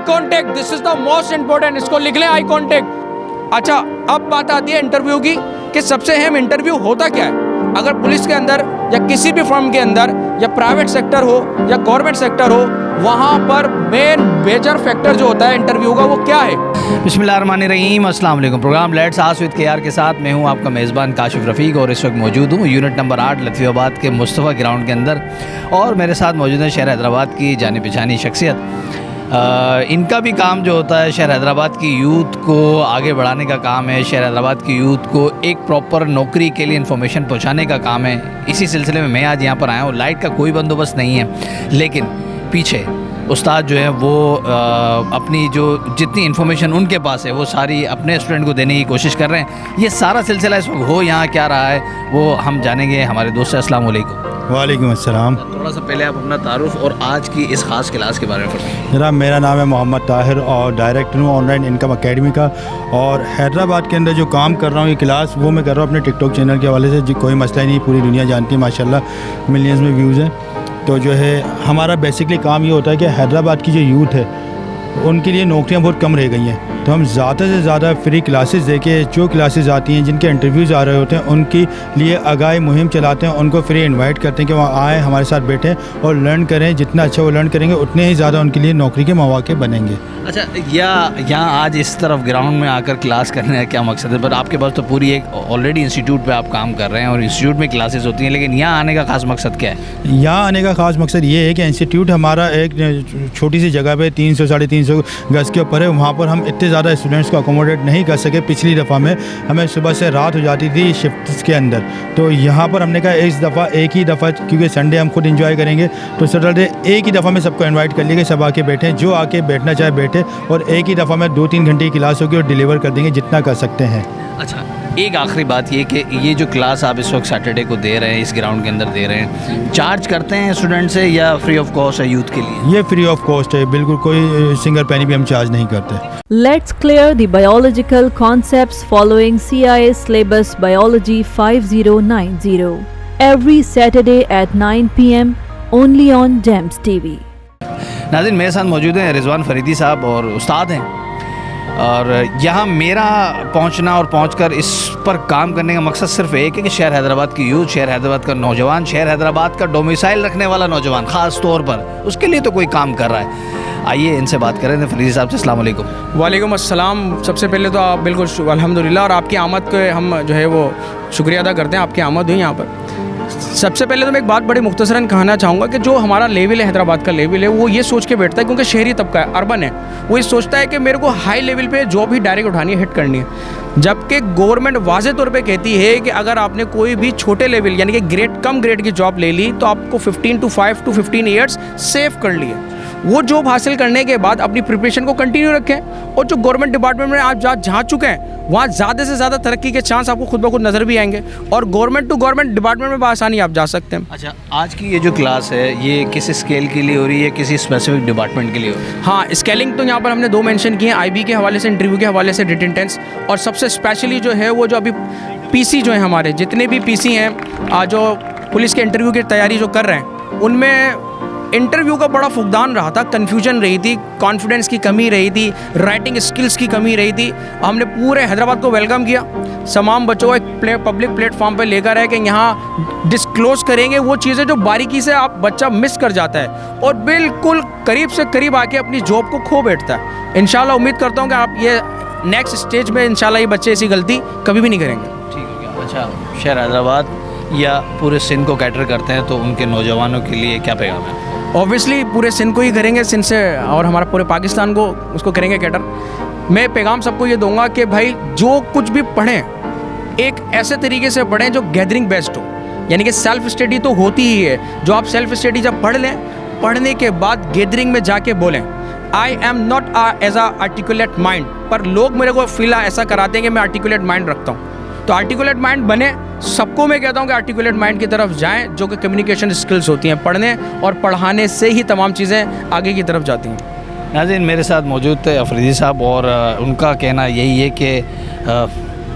Contact, this is the most important, इसको लिख लें, आई कांटेक्ट। अच्छा, अब बात आती है इंटरव्यू की कि सबसे अहम इंटरव्यू होता क्या है। अगर पुलिस के अंदर या किसी भी फर्म के अंदर या प्राइवेट सेक्टर हो या गवर्नमेंट सेक्टर हो, वहाँ पर मेन मेजर फैक्टर जो होता है इंटरव्यू का वो क्या है। बिस्मिल्लाहिर्रहमानिर्रहीम, अस्सलाम वालेकुम। Program let's ask with KR के साथ मैं हूं आपका मेज़बान काशिफ रफ़ीक और इस वक्त मौजूद हूं यूनिट नंबर 8 लतीफ़ाबाद के मुस्तफ़ा ग्राउंड के अंदर और मेरे साथ मौजूद है शहर हैदराबाद की जानी पहचानी शख्सियत। इनका भी काम जो होता है शहर हैदराबाद की यूथ को आगे बढ़ाने का काम है, शहर हैदराबाद की यूथ को एक प्रॉपर नौकरी के लिए इन्फॉर्मेशन पहुंचाने का काम है। इसी सिलसिले में मैं आज यहाँ पर आया हूँ। लाइट का कोई बंदोबस्त नहीं है, लेकिन पीछे उस्ताद जो है वो अपनी जो जितनी इन्फॉर्मेशन उनके पास है वो सारी अपने स्टूडेंट को देने की कोशिश कर रहे हैं। ये सारा सिलसिला इस वक्त हो यहाँ क्या रहा है वो हम जानेंगे हमारे दोस्त से। अस्सलाम वालेकुम। वालेकुम अस्सलाम। थोड़ा सा पहले आप अपना तारुफ और आज की इस ख़ास क्लास के बारे में फरमाइए। जनाब, मेरा नाम है मोहम्मद ताहिर और डायरेक्टर हूँ ऑनलाइन इनकम अकेडमी का। और हैदराबाद के अंदर जो काम कर रहा हूँ ये क्लास वो मैं कर रहा हूँ अपने टिकटॉक चैनल के हवाले से। जी कोई मसला ही नहीं, पूरी दुनिया जानती है माशाल्लाह, मिलियंस में व्यूज़ हैं। तो जो है हमारा बेसिकली काम ये होता है कि हैदराबाद की जो यूथ है उनके लिए नौकरियां बहुत कम रह गई हैं, तो हम ज़्यादा से ज़्यादा फ्री क्लासेस देके जो क्लासेस आती हैं जिनके इंटरव्यूज़ आ रहे होते हैं उनके लिए आगाही मुहिम चलाते हैं। उनको फ्री इनवाइट करते हैं कि वहाँ आएँ, हमारे साथ बैठें और लर्न करें। जितना अच्छा वो लर्न करेंगे उतने ही ज़्यादा उनके लिए नौकरी के मौके बनेंगे। अच्छा, या यहाँ आज इस तरफ ग्राउंड में आकर क्लास करने का क्या मकसद है? पर आपके पास तो पूरी एक ऑलरेडी इंस्टीट्यूट पे आप काम कर रहे हैं और इंस्टीट्यूट में क्लासेस होती हैं, लेकिन यहाँ आने का खास मकसद क्या है? यहाँ आने का ख़ास मकसद ये है कि इंस्टीट्यूट हमारा एक छोटी सी जगह पे 300 साढ़े 300 गज़ के ऊपर है। वहाँ पर हम इतने ज़्यादा स्टूडेंट्स को अकोमोडेट नहीं कर सके। पिछली दफ़ा में हमें सुबह से रात हो जाती थी शिफ्ट्स के अंदर, तो यहाँ पर हमने कहा इस दफ़ा एक ही दफ़ा, क्योंकि संडे हम खुद इंजॉय करेंगे, तो सैटरडे एक ही दफ़ा में सबको इन्वाइट कर लिया कि सब आके बैठें, जो आके बैठना चाहे बैठे, और एक ही दफ़ा में 2-3 घंटे की क्लास होगी और डिलीवर कर देंगे जितना कर सकते हैं। अच्छा, एक आखिरी बात ये कि ये जो क्लास आप इस वक्त सैटरडे को दे रहे हैं, इस ग्राउंड के अंदर दे रहे हैं, चार्ज करते हैं स्टूडेंट से या फ्री ऑफ कॉस्ट है यूथ के लिए? ये फ्री ऑफ कॉस्ट है, बिल्कुल कोई सिंगल पेनी भी हम चार्ज नहीं करते। Let's clear the biological concepts following CIA syllabus Biology 5090 every Saturday at 9 p.m. only on GEMS TV। नाज़रीन, मेरे साथ मौजूद हैं रिजवान फरीदी साहब और उस्ताद हैं, और यहाँ मेरा पहुँचना और पहुँचकर इस पर काम करने का मकसद सिर्फ एक है कि शहर हैदराबाद की यूथ, शहर हैदराबाद का नौजवान, शहर हैदराबाद का डोमिसाइल रखने वाला नौजवान ख़ास तौर पर, उसके लिए तो कोई काम कर रहा है। आइए इनसे बात करें थे फरीदी साहब से। अस्सलाम वालेकुम। वालेकुम अस्सलाम। सबसे पहले तो आप बिल्कुल अल्हम्दुलिल्लाह, और आपकी आमद के हम जो है वो शुक्रिया अदा करते हैं, आपकी आमद हुई यहाँ पर। सबसे पहले तो मैं एक बात बड़ी मुख्तसरन कहना चाहूँगा कि जो हमारा लेवल है, हैदराबाद का लेवल है, वो ये सोच के बैठता है, क्योंकि शहरी तबका है, अर्बन है, वो ये सोचता है कि मेरे को हाई लेवल पे जॉब ही डायरेक्ट उठानी है, हिट करनी है। जबकि गवर्नमेंट वाज़े तौर पे कहती है कि अगर आपने कोई भी छोटे लेवल यानी कि ग्रेड कम ग्रेड की जॉब ले ली तो आपको 5 to 15 ईयर्स सेव कर लिए। वो जॉब हासिल करने के बाद अपनी प्रिपरेशन को कंटिन्यू रखें, और जो गवर्नमेंट डिपार्टमेंट में आप जा चुके हैं वहाँ ज़्यादा से ज़्यादा तरक्की के चांस आपको खुद ब खुद नज़र भी आएंगे, और गवर्नमेंट टू गवर्नमेंट डिपार्टमेंट में बआसानी आप जा सकते हैं। अच्छा, आज की ये जो क्लास है ये किस स्केल के लिए हो रही है, किसी स्पेसिफिक डिपार्टमेंट के लिए हो रही है? हाँ, स्केलिंग तो यहाँ पर हमने 2 मेंशन किए हैं, IB के हवाले से, इंटरव्यू के हवाले से, रिटन टेस्ट, और सबसे स्पेशली जो है वो जो अभी PC जो है हमारे जितने भी PC हैं जो पुलिस के इंटरव्यू की तैयारी जो कर रहे हैं, उनमें इंटरव्यू का बड़ा फुकदान रहा था, कन्फ्यूजन रही थी, कॉन्फिडेंस की कमी रही थी, राइटिंग स्किल्स की कमी रही थी। हमने पूरे हैदराबाद को वेलकम किया, तमाम बच्चों को एक पब्लिक प्लेटफॉर्म पर लेकर आए कि यहाँ डिस्क्लोज़ करेंगे वो चीज़ें जो बारीकी से आप बच्चा मिस कर जाता है और बिल्कुल करीब से करीब आके अपनी जॉब को खो बैठता है। इंशाल्लाह उम्मीद करता हूँ कि आप ये नेक्स्ट स्टेज में इंशाल्लाह ये बच्चे ऐसी गलती कभी भी नहीं करेंगे। ठीक हो गया। अच्छा, शहर हैदराबाद या पूरे सिंध को कैटर करते हैं, तो उनके नौजवानों के लिए क्या पैगाम है? ऑब्वियसली पूरे सिंध को ही करेंगे, सिंध से और हमारा पूरे पाकिस्तान को उसको करेंगे कैटर। मैं पैगाम सबको ये दूंगा कि भाई जो कुछ भी पढ़ें एक ऐसे तरीके से पढ़ें जो गैदरिंग बेस्ड हो, यानी कि सेल्फ स्टडी तो होती ही है, जो आप सेल्फ स्टडी जब पढ़ लें, पढ़ने के बाद गैदरिंग में जाके बोलें I am not as a articulate mind, पर लोग मेरे को फील ऐसा कराते हैं कि मैं आर्टिकुलेट माइंड रखता हूँ। तो आर्टिकुलेट माइंड बने, सबको मैं कहता हूँ कि आर्टिकुलेट माइंड की तरफ जाएं, जो कि कम्युनिकेशन स्किल्स होती हैं, पढ़ने और पढ़ाने से ही तमाम चीज़ें आगे की तरफ जाती हैं। नाज़रीन, मेरे साथ मौजूद थे अफरीदी साहब, और उनका कहना यही है कि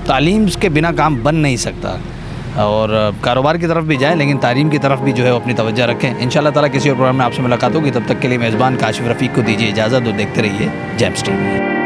तालीम के बिना काम बन नहीं सकता। और कारोबार की तरफ भी जाएं, लेकिन तालीम की तरफ भी जो है वो अपनी तवज्जो रखें। इंशाल्लाह ताला किसी और प्रोग्राम में आपसे मुलाकात होगी, तब तक के लिए मेज़बान काशिफ रफ़ीक को दीजिए इजाज़त और देखते रहिए जेम्स टीवी।